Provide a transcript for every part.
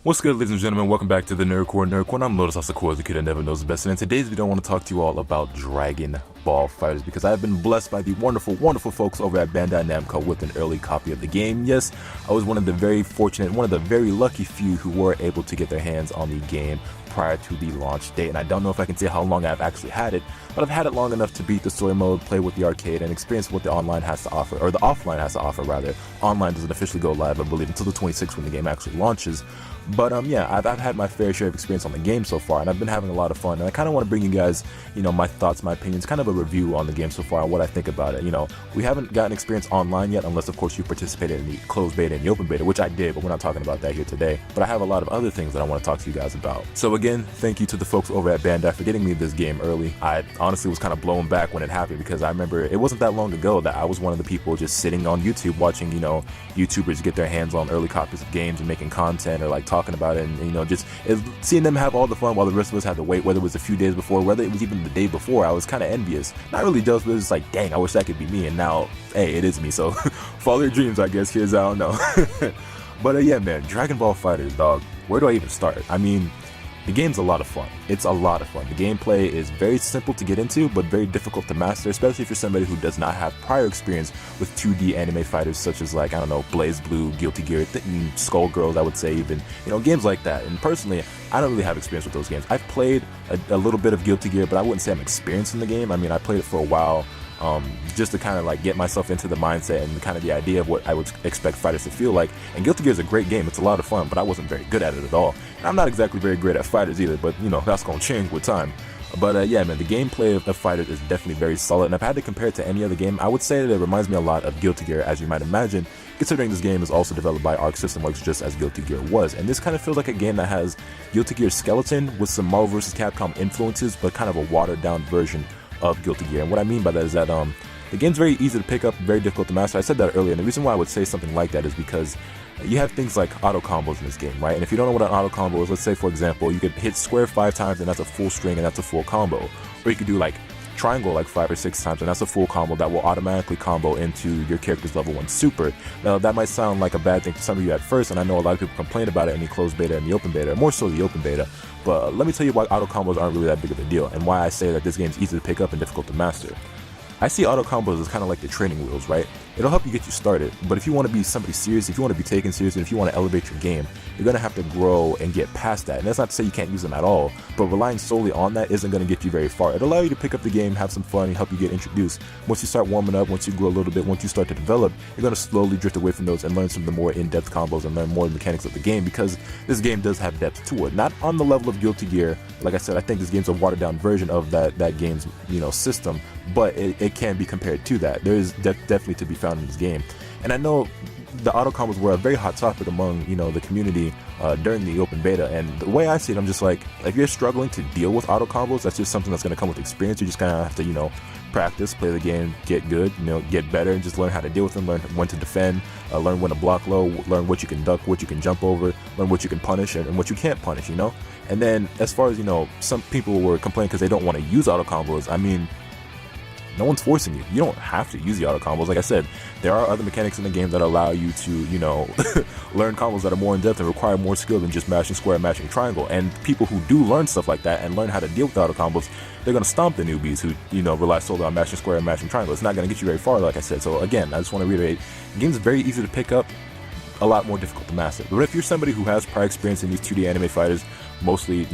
What's good, ladies and gentlemen? Welcome back to the Nerd Corner. I'm Lotus Asakura, the kid that never knows the best. And in today's video, I want to talk to you all about Dragon Ball FighterZ because I've been blessed by the wonderful, wonderful folks over at Bandai Namco with an early copy of the game. Yes, I was one of the very fortunate, one of the very lucky few who were able to get their hands on the game prior to the launch date. And I don't know if I can say how long I've actually had it, but I've had it long enough to beat the story mode, play with the arcade, and experience what the online has to offer, or the offline has to offer rather. Online doesn't officially go live, I believe, until the 26th when the game actually launches. But yeah, I've had my fair share of experience on the game so far, and I've been having a lot of fun. And I kind of want to bring you guys, my thoughts, my opinions, kind of a review on the game so far, and what I think about it. We haven't gotten experience online yet, unless of course you participated in the closed beta and the open beta, which I did, but we're not talking about that here today. But I have a lot of other things that I want to talk to you guys about. So again, thank you to the folks over at Bandai for getting me this game early. I honestly was kind of blown back when it happened because I remember it wasn't that long ago that I was one of the people just sitting on YouTube watching, YouTubers get their hands on early copies of games and making content or like talking about it, and just seeing them have all the fun while the rest of us had to wait, whether it was a few days before, whether it was even the day before. I was kind of envious, not really jealous, but it was like, dang, I wish that could be me. And now, hey, it is me, so follow your dreams, I guess. Here's how I don't know. But yeah, man, Dragon Ball FighterZ, dog, where do I even start? I mean, the game's a lot of fun. It's a lot of fun. The gameplay is very simple to get into, but very difficult to master, especially if you're somebody who does not have prior experience with 2D anime fighters such as, like, I don't know, Blaze Blue, Guilty Gear, Skullgirls, I would say even, games like that. And personally, I don't really have experience with those games. I've played a little bit of Guilty Gear, but I wouldn't say I'm experienced in the game. I mean, I played it for a while, just to kind of like get myself into the mindset and kind of the idea of what I would expect fighters to feel like. And Guilty Gear is a great game. It's a lot of fun, but I wasn't very good at it at all. And I'm not exactly very great at fighters either, but that's going to change with time. But yeah, man, the gameplay of FighterZ is definitely very solid, and if I had to compare it to any other game, I would say that it reminds me a lot of Guilty Gear, as you might imagine, considering this game is also developed by Arc System Works just as Guilty Gear was. And this kind of feels like a game that has Guilty Gear's skeleton with some Marvel vs. Capcom influences, but kind of a watered-down version of Guilty Gear. And what I mean by that is that the game's very easy to pick up, very difficult to master. I said that earlier, and the reason why I would say something like that is because you have things like auto combos in this game, right? And if you don't know what an auto combo is, let's say for example, you could hit square 5 times and that's a full string and that's a full combo. Or you could do like triangle like 5 or 6 times and that's a full combo that will automatically combo into your character's level 1 super. Now that might sound like a bad thing to some of you at first, and I know a lot of people complain about it in the closed beta and the open beta, more so the open beta. But let me tell you why auto combos aren't really that big of a deal and why I say that this game is easy to pick up and difficult to master. I see auto combos as kind of like the training wheels, right? It'll help you get you started, but if you want to be somebody serious, if you want to be taken seriously, if you want to elevate your game, you're going to have to grow and get past that. And that's not to say you can't use them at all, but relying solely on that isn't going to get you very far. It'll allow you to pick up the game, have some fun, and help you get introduced. Once you start warming up, once you grow a little bit, once you start to develop, you're going to slowly drift away from those and learn some of the more in-depth combos and learn more of the mechanics of the game, because this game does have depth to it. Not on the level of Guilty Gear. Like I said, I think this game's a watered-down version of that game's system, but it can be compared to that. There is definitely to be found in this game. And I know the auto combos were a very hot topic among the community during the open beta, and the way I see it, I'm just like, if you're struggling to deal with auto combos, that's just something that's going to come with experience. You just kind of have to practice, play the game, get good, get better, and just learn how to deal with them, learn when to defend, learn when to block low, learn what you can duck, what you can jump over, learn what you can punish and what you can't punish. And then as far as some people were complaining because they don't want to use auto combos. I mean, no one's forcing you. You don't have to use the auto combos. Like I said, there are other mechanics in the game that allow you to, learn combos that are more in-depth and require more skill than just mashing square and mashing triangle. And people who do learn stuff like that and learn how to deal with auto combos, they're going to stomp the newbies who, rely solely on mashing square and mashing triangle. It's not going to get you very far, like I said. So again, I just want to reiterate, the game's very easy to pick up, a lot more difficult to master. But if you're somebody who has prior experience in these 2D anime fighters, mostly,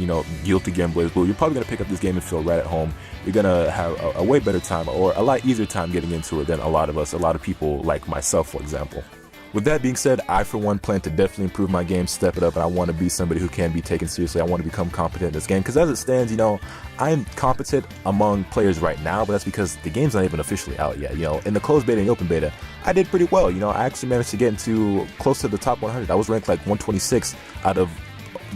Guilty Gear and Blaze Blue, you're probably going to pick up this game and feel right at home. You're going to have a way better time, or a lot easier time getting into it than a lot of people like myself, for example. With that being said, I for one plan to definitely improve my game, step it up, and I want to be somebody who can be taken seriously. I want to become competent in this game, because as it stands, I'm competent among players right now, but that's because the game's not even officially out yet. In the closed beta and open beta, I did pretty well. I actually managed to get into close to the top 100. I was ranked like 126 out of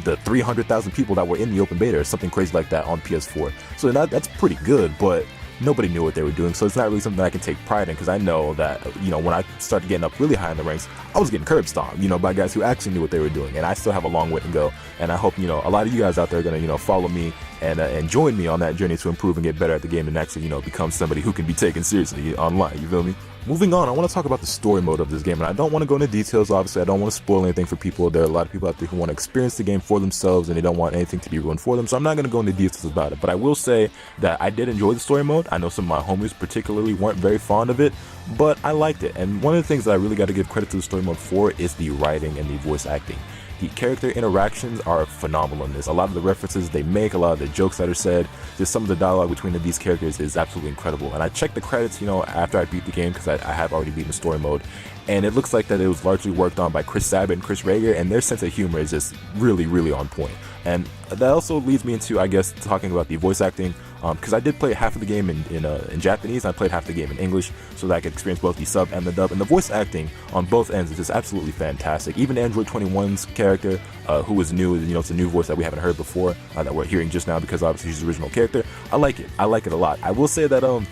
the 300,000 people that were in the open beta, or something crazy like that on PS4. So that's pretty good, but nobody knew what they were doing, so it's not really something that I can take pride in, because I know that, when I started getting up really high in the ranks, I was getting curb stomped, by guys who actually knew what they were doing, and I still have a long way to go, and I hope, a lot of you guys out there are going to, follow me and join me on that journey to improve and get better at the game and actually, become somebody who can be taken seriously online, you feel me? Moving on, I want to talk about the story mode of this game, and I don't want to go into details. Obviously, I don't want to spoil anything for people. There are a lot of people out there who want to experience the game for themselves, and they don't want anything to be ruined for them, so I'm not going to go into details about it. But I will say that I did enjoy the story mode. I know some of my homies particularly weren't very fond of it, but I liked it. And one of the things that I really got to give credit to the story mode for is the writing and the voice acting. The character interactions are phenomenal in this. A lot of the references they make, a lot of the jokes that are said, just some of the dialogue between these characters is absolutely incredible. And I checked the credits, after I beat the game, because I have already beaten the story mode, and it looks like that it was largely worked on by Chris Sabat and Chris Rager, and their sense of humor is just really, really on point. And that also leads me into, I guess, talking about the voice acting, because I did play half of the game in Japanese, and I played half the game in English, so that I could experience both the sub and the dub, and the voice acting on both ends is just absolutely fantastic. Even Android 21's character, who is new, it's a new voice that we haven't heard before, that we're hearing just now because obviously she's the original character. I like it a lot. I will say that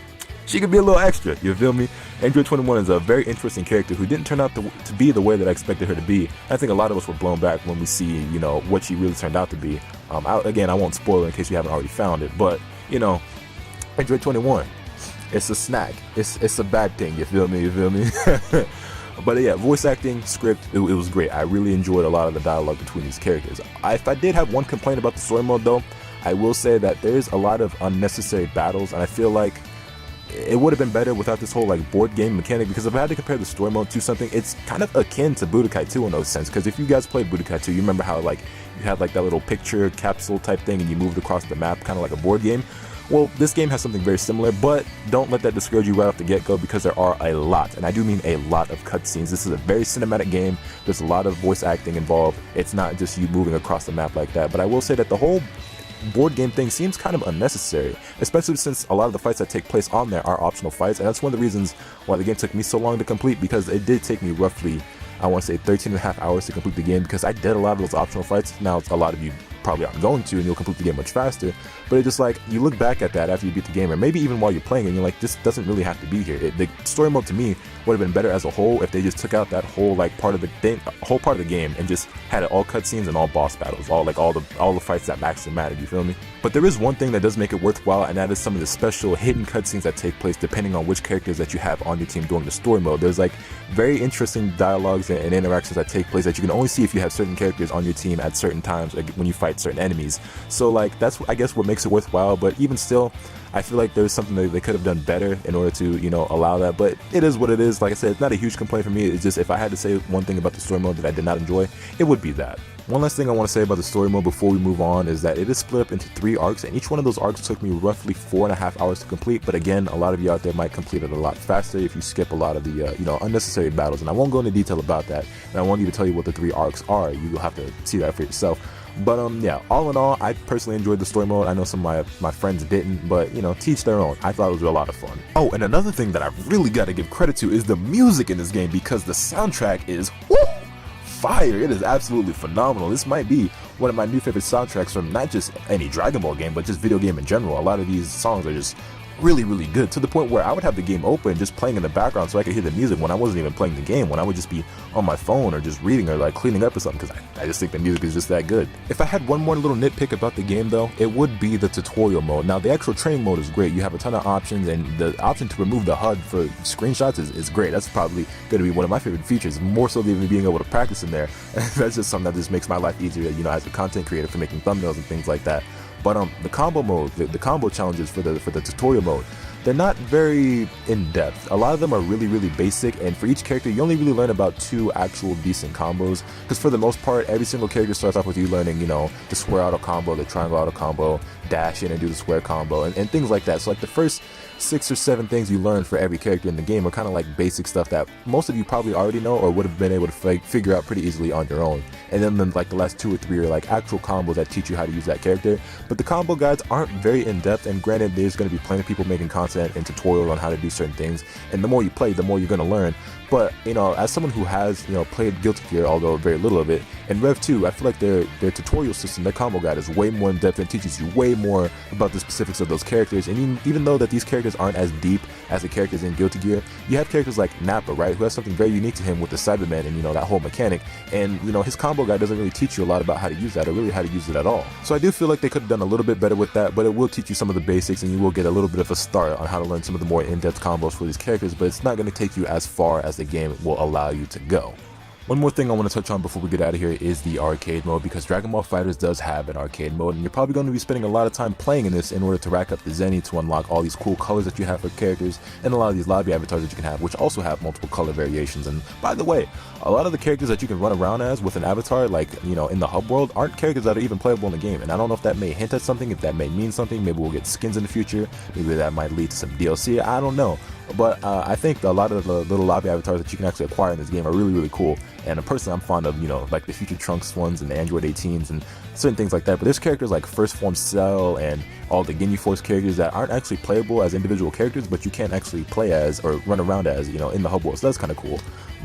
she could be a little extra, you feel me? Android 21 is a very interesting character who didn't turn out to be the way that I expected her to be. I think a lot of us were blown back when we see, what she really turned out to be. Again, I won't spoil it in case you haven't already found it, but, Android 21, it's a snack. It's a bad thing, you feel me? But yeah, voice acting, script, it was great. I really enjoyed a lot of the dialogue between these characters. If I did have one complaint about the story mode though, I will say that there's a lot of unnecessary battles, and I feel like it would have been better without this whole board game mechanic, because if I had to compare the story mode to something, it's kind of akin to Budokai 2 in those sense, because if you guys played Budokai 2, you remember how you had that little picture capsule type thing and you moved across the map kind of like a board game. Well, this game has something very similar, but don't let that discourage you right off the get-go, because there are a lot, and I do mean a lot of cutscenes. This is a very cinematic game. There's a lot of voice acting involved. It's not just you moving across the map like that, but I will say that the whole board game thing seems kind of unnecessary, especially since a lot of the fights that take place on there are optional fights, and that's one of the reasons why the game took me so long to complete, because it did take me roughly, I want to say 13 and a half hours to complete the game, because I did a lot of those optional fights. Now, a lot of you probably aren't going to, and you'll complete the game much faster, but it's just you look back at that after you beat the game, or maybe even while you're playing, and you're like, this doesn't really have to be here. The story mode to me would have been better as a whole if they just took out that whole part of the game and just had it all cutscenes and all boss battles, all the fights that actually mattered, you feel me? But there is one thing that does make it worthwhile, and that is some of the special hidden cutscenes that take place depending on which characters that you have on your team during the story mode. There's very interesting dialogues and interactions that take place that you can only see if you have certain characters on your team at certain times, when you fight certain enemies. So that's, I guess, what makes it worthwhile. But even still, I feel like there's something that they could have done better in order to, allow that. But it is what it is. Like I said, it's not a huge complaint for me. It's just, if I had to say one thing about the story mode that I did not enjoy, it would be that. One last thing I want to say about the story mode before we move on is that it is split up into 3 arcs, and each one of those arcs took me roughly 4.5 hours to complete. But again, a lot of you out there might complete it a lot faster if you skip a lot of the unnecessary battles, and I won't go into detail about that, and I won't even tell you what the 3 arcs are. You will have to see that for yourself. But yeah, all in all, I personally enjoyed the story mode. I know some of my friends didn't, but teach their own. I thought it was a lot of fun. Oh, and another thing that I really got to give credit to is the music in this game, because the soundtrack is fire. It is absolutely phenomenal. This might be one of my new favorite soundtracks from not just any Dragon Ball game, but just video game in general. A lot of these songs are just really, really good, to the point where I would have the game open just playing in the background so I could hear the music when I wasn't even playing the game, when I would just be on my phone or just reading or cleaning up or something, because I just think the music is just that good. If I had one more little nitpick about the game though, it would be the tutorial mode. Now, the actual training mode is great. You have a ton of options, and the option to remove the HUD for screenshots is great. That's probably going to be one of my favorite features, more so than even being able to practice in there. That's just something that just makes my life easier, as a content creator, for making thumbnails and things like that. But the combo mode, the combo challenges for the tutorial mode, they're not very in-depth. A lot of them are really, really basic, and for each character, you only really learn about 2 actual decent combos, because for the most part, every single character starts off with you learning, the square auto combo, the triangle auto combo, dash in and do the square combo, and things like that. So the first 6 or 7 things you learn for every character in the game are kind of basic stuff that most of you probably already know or would have been able to figure out pretty easily on your own. And then the last 2 or 3 are actual combos that teach you how to use that character. But the combo guides aren't very in-depth, and granted, there's going to be plenty of people making content and tutorials on how to do certain things, and the more you play, the more you're going to learn. But as someone who has played Guilty Gear, although very little of it, and Rev 2, I feel like their tutorial system, their combo guide, is way more in depth and teaches you way more about the specifics of those characters. And even though that these characters aren't as deep as the characters in Guilty Gear, you have characters like Nappa, right, who has something very unique to him with the Cyberman and, you know, that whole mechanic. And, you know, his combo guide doesn't really teach you a lot about how to use that, or really how to use it at all. So I do feel like they could have done a little bit better with that, but it will teach you some of the basics, and you will get a little bit of a start on how to learn some of the more in-depth combos for these characters, but it's not going to take you as far as the game will allow you to go. One more thing I want to touch on before we get out of here is the arcade mode, because Dragon Ball FighterZ does have an arcade mode, and you're probably going to be spending a lot of time playing in this in order to rack up the Zenny to unlock all these cool colors that you have for characters, and a lot of these lobby avatars that you can have, which also have multiple color variations. And by the way, a lot of the characters that you can run around as with an avatar, like, you know, in the hub world, aren't characters that are even playable in the game. And I don't know if that may hint at something, if that may mean something. Maybe we'll get skins in the future, maybe that might lead to some DLC, I don't know. But I think a lot of the little lobby avatars that you can actually acquire in this game are really, really cool. And personally, I'm fond of, you know, like the Future Trunks ones and the Android 18s and certain things like that. But there's characters like First Form Cell and all the Ginyu Force characters that aren't actually playable as individual characters, but you can't actually play as or run around as, you know, in the hub world. So that's kind of cool.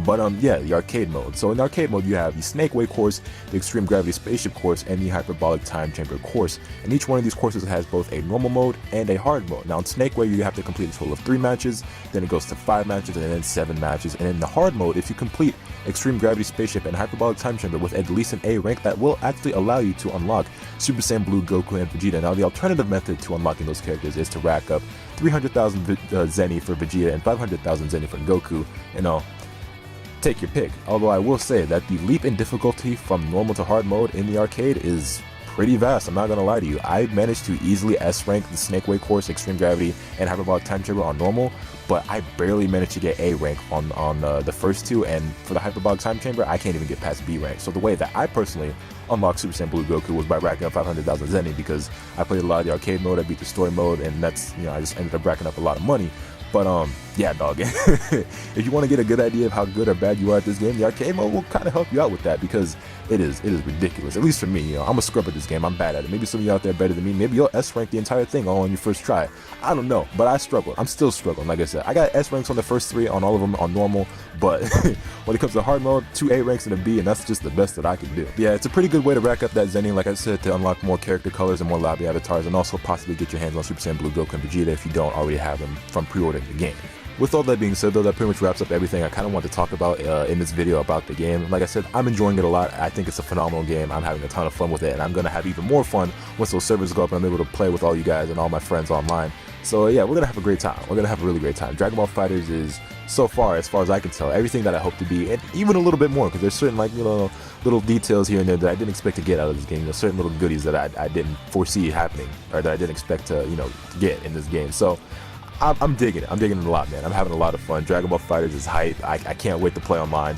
But yeah, the arcade mode. So in the arcade mode, you have the Snake Way course, the Extreme Gravity Spaceship course, and the Hyperbolic Time Chamber course. And each one of these courses has both a normal mode and a hard mode. Now in Snake Way, you have to complete a total of 3 matches, then it goes to 5 matches, and then 7 matches. And in the hard mode, if you complete Extreme Gravity Spaceship and Hyperbolic Time Chamber with at least an A rank, that will actually allow you to unlock Super Saiyan Blue, Goku, and Vegeta. Now the alternative method to unlocking those characters is to rack up 300,000 Zenny for Vegeta and 500,000 Zenny for Goku. You know, take your pick. Although I will say that the leap in difficulty from normal to hard mode in the arcade is pretty vast, I'm not gonna lie to you. I managed to easily S-rank the Snake Way course, Extreme Gravity, and Hyperbolic Time Chamber on normal, but I barely managed to get A rank on the first 2, and for the Hyperbolic Time Chamber, I can't even get past B rank. So the way that I personally unlocked Super Saiyan Blue Goku was by racking up 500,000 Zenny, because I played a lot of the arcade mode, I beat the story mode, and that's, you know, I just ended up racking up a lot of money. But yeah, dog, if you want to get a good idea of how good or bad you are at this game, the arcade mode will kind of help you out with that, because it is ridiculous, at least for me. You know, I'm a scrub at this game, I'm bad at it. Maybe some of you out there are better than me, maybe you'll S-rank the entire thing all on your first try. I don't know, but I struggle. I'm still struggling. Like I said, I got S-ranks on the first 3 on all of them on normal, but when it comes to hard mode, 2 A ranks and a B, and that's just the best that I can do. But yeah, it's a pretty good way to rack up that Zenny, like I said, to unlock more character colors and more lobby avatars, and also possibly get your hands on Super Saiyan Blue Goku and Vegeta if you don't already have them from pre-ordering the game. With all that being said, though, that pretty much wraps up everything I kind of want to talk about in this video about the game. Like I said, I'm enjoying it a lot. I think it's a phenomenal game. I'm having a ton of fun with it, and I'm going to have even more fun once those servers go up and I'm able to play with all you guys and all my friends online. So yeah, we're going to have a great time. We're going to have a really great time. Dragon Ball FighterZ is, so far, as I can tell, everything that I hope to be, and even a little bit more, because there's certain, like, you know, little details here and there that I didn't expect to get out of this game. You know, certain little goodies that I didn't foresee happening, or that I didn't expect to, you know, get in this game. So I'm digging it. I'm digging it a lot, man. I'm having a lot of fun. Dragon Ball FighterZ is hype. I can't wait to play online.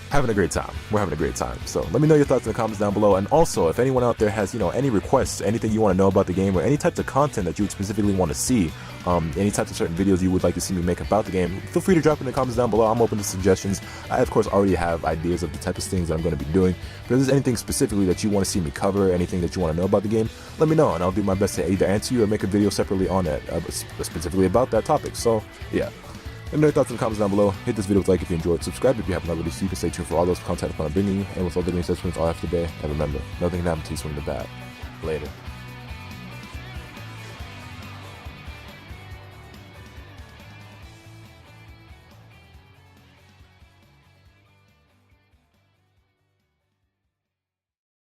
Having a great time. We're having a great time. So let me know your thoughts in the comments down below. And also, if anyone out there has, you know, any requests, anything you want to know about the game, or any types of content that you would specifically want to see, any types of certain videos you would like to see me make about the game, feel free to drop in the comments down below. I'm open to suggestions. I, of course, already have ideas of the type of things that I'm going to be doing. But if there's anything specifically that you want to see me cover, anything that you want to know about the game, let me know, and I'll do my best to either answer you or make a video separately on that, specifically about that topic. So, yeah. Let me know your thoughts in the comments down below. Hit this video with a like if you enjoyed. Subscribe if you haven't already, so you can stay tuned for all those content I'm bringing you. And with all the new assessments all after today, and remember, nothing can happen to you swing the bat. Later.